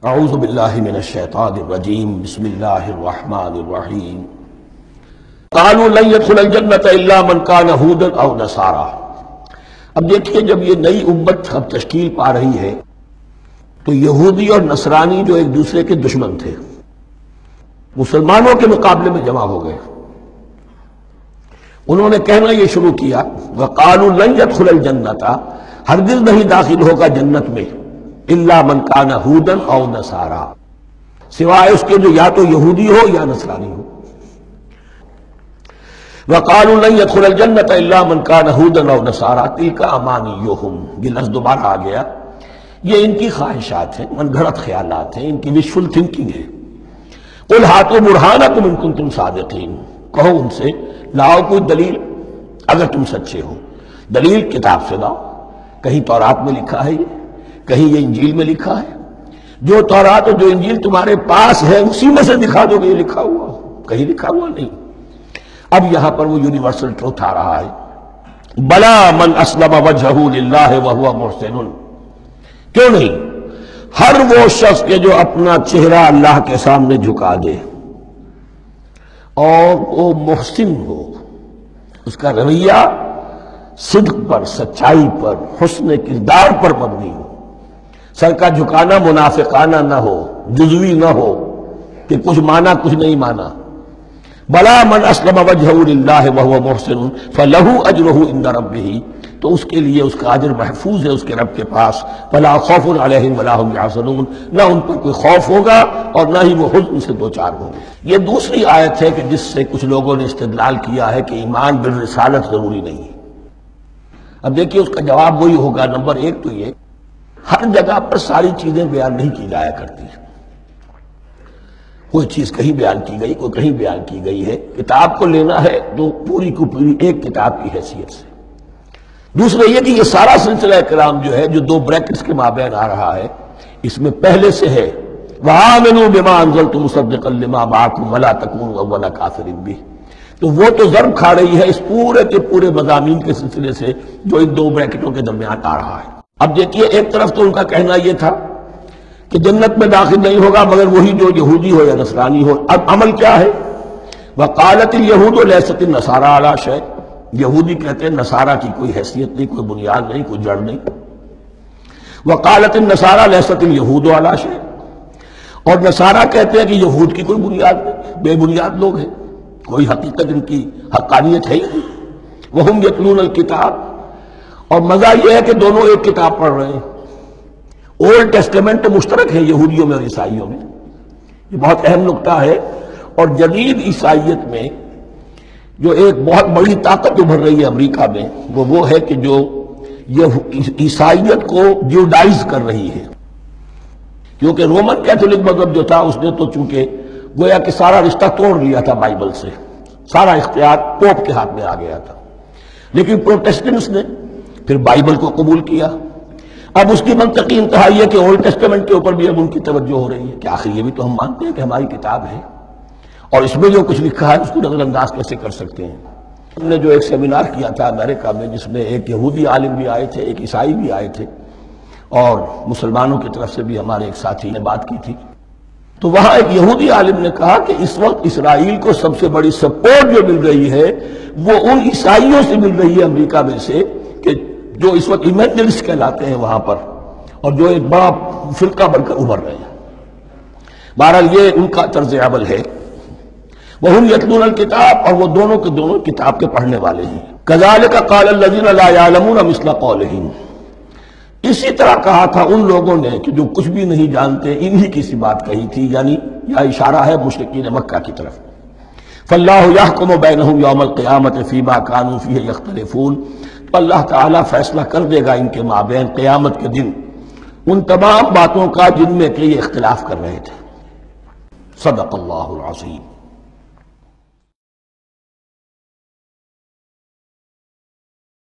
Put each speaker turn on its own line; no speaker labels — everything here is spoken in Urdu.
اعوذ باللہ من الشیطان الرجیم بسم اللہ الرحمن الرحیم قالوا لن يدخل الجنة الا من كان هودا او نصارا۔ اب دیکھیے جب یہ نئی امت اب تشکیل پا رہی ہے تو یہودی اور نصرانی جو ایک دوسرے کے دشمن تھے مسلمانوں کے مقابلے میں جمع ہو گئے۔ انہوں نے کہنا یہ شروع کیا وقالوا لن يدخل الجنة، ہرگز نہیں داخل ہوگا جنت میں الا من کان ہودا او نصارا، سوائے اس کے جو یا تو یہودی ہو یا نصرانی ہو۔ وقالوا لن يدخل الجنة الا من كان هودا او نصارا تلك امانيهم، یہ لفظ دوبارہ آ گیا، یہ ان کی خواہشات ہیں، من گھڑت خیالات ہیں، ان کی وشفل تھنکنگ ہے۔ قل ہاتوا برہانکم ان کنتم صادقین، کہو ان سے لاؤ کوئی دلیل اگر تم سچے ہو، دلیل کتاب سے لاؤ، کہیں تورات میں لکھا ہے یہ، کہیں یہ انجیل میں لکھا ہے، جو تورات اور جو انجیل تمہارے پاس ہے اسی میں سے دکھا دو کہ یہ لکھا ہوا ہو، کہیں لکھا ہوا نہیں۔ اب یہاں پر وہ یونیورسل ٹروتھ آ رہا ہے، بلا من اسلم وجہہ للہ وہو محسن، کیوں نہیں، ہر وہ شخص کے جو اپنا چہرہ اللہ کے سامنے جھکا دے اور وہ محسن ہو، اس کا رویہ صدق پر، سچائی پر، حسن کردار پر مبنی ہو، سر کا جھکانا منافقانہ نہ ہو، جزوی نہ ہو کہ کچھ مانا کچھ نہیں مانا۔ بلا من اسلم وجہہ للہ وہو محسن فلہ اجرہ عند ربہ، تو اس کے لیے اس کا اجر محفوظ ہے اس کے رب کے پاس۔ فلا خوف علیہم ولا هم یحزنون، نہ ان پر کوئی خوف ہوگا اور نہ ہی وہ حزن سے دوچار ہوں گے۔ یہ دوسری آیت ہے کہ جس سے کچھ لوگوں نے استدلال کیا ہے کہ ایمان بالرسالت ضروری نہیں ہے۔ اب دیکھیے اس کا جواب وہی ہوگا، نمبر ایک تو یہ ہر جگہ پر ساری چیزیں بیان نہیں کی جایا کرتی، کوئی چیز کہیں بیان کی گئی، کوئی کہیں بیان کی گئی ہے۔ کتاب کو لینا ہے تو پوری کو پوری ایک کتاب کی حیثیت سے۔ دوسرا یہ کہ یہ سارا سلسلہ کرام جو ہے جو دو بریکٹس کے مابین آ رہا ہے، اس میں پہلے سے ہے وَآمِنُوا بِمَا أَنزَلْتُ مُصَدِّقًا لِمَا مَعَكُمْ وَلَا تَكُونُوا أَوَّلَ كَافِرٍ بِهِ، تو وہ تو ضرب کھا رہی ہے اس پورے کے پورے مضامین کے سلسلے سے جو ان دو بریکٹوں کے درمیان آ رہا ہے۔ اب دیکھیے ایک طرف تو ان کا کہنا یہ تھا کہ جنت میں داخل نہیں ہوگا مگر وہی جو یہودی ہو یا نصرانی ہو۔ اب عمل کیا ہے؟ وقالت اليہود لیست النصارى علی شیء، یہودی کہتے ہیں نصارہ کی کوئی حیثیت نہیں، کوئی بنیاد نہیں، کوئی جڑ نہیں۔ وقالت النصارى لیست اليہود علی شیء، اور نصارہ کہتے ہیں کہ یہود کی کوئی بنیاد نہیں، بے بنیاد لوگ ہیں، کوئی حقیقت ان کی حقانیت ہے ہی نہیں۔ وہم یتلون الکتاب، اور مزہ یہ ہے کہ دونوں ایک کتاب پڑھ رہے ہیں۔ اولڈ ٹیسٹمنٹ تو مشترک ہے یہودیوں میں اور عیسائیوں میں، یہ بہت اہم نقطہ ہے۔ اور جدید عیسائیت میں جو ایک بہت بڑی طاقت ابھر رہی ہے امریکہ میں وہ ہے کہ جو یہ عیسائیت کو جیوڈائز کر رہی ہے، کیونکہ رومن کیتھولک مذہب جو تھا اس نے تو چونکہ گویا کہ سارا رشتہ توڑ لیا تھا بائبل سے، سارا اختیار پوپ کے ہاتھ میں آ گیا تھا، لیکن پروٹیسٹنٹس نے پھر بائبل کو قبول کیا۔ اب اس کی منطقی انتہا یہ کہ اولڈ ٹیسٹمنٹ کے اوپر بھی اب ان کی توجہ ہو رہی ہے کہ آخر یہ بھی تو ہم مانتے ہیں کہ ہماری کتاب ہے اور اس میں جو کچھ لکھا ہے اس کو نظر انداز کیسے کر سکتے ہیں۔ ہم نے جو ایک سیمینار کیا تھا امریکہ میں جس میں ایک یہودی عالم بھی آئے تھے، ایک عیسائی بھی آئے تھے، اور مسلمانوں کی طرف سے بھی ہمارے ایک ساتھی نے بات کی تھی، تو وہاں ایک یہودی عالم نے کہا کہ اس وقت اسرائیل کو سب سے بڑی سپورٹ جو مل رہی ہے وہ ان عیسائیوں سے مل رہی ہے امریکہ میں سے، کہ جو اس وقت ایمینجلسٹ کہلاتے ہیں وہاں پر، اور جو ایک بڑا فرقہ بن کر ابھر رہے ہیں۔ بہرحال یہ ان کا طرز عمل ہے۔ وَهُمْ يَتْلُونَ الْكِتَابَ، اور وہ دونوں کے دونوں کتاب کے پڑھنے والے ہیں۔ كَذَلِكَ قَالَ الَّذِينَ لَا يَعْلَمُونَ مِثْلَ قَوْلِهِمْ، اسی طرح کہا تھا ان لوگوں نے کہ جو کچھ بھی نہیں جانتے انہی کی سی بات کہی تھی، یعنی یہ اشارہ ہے مشرکین مکہ کی طرف۔ فَاللَّهُ يَحْكُمُ بَيْنَهُمْ يَوْمَ الْقِيَامَةِ فِيمَا كَانُوا فِيهِ يَخْتَلِفُونَ، تو اللہ تعالیٰ فیصلہ کر دے گا ان کے مابین قیامت کے دن ان تمام باتوں کا جن میں کہ یہ اختلاف کر رہے تھے۔ صدق اللہ العظیم۔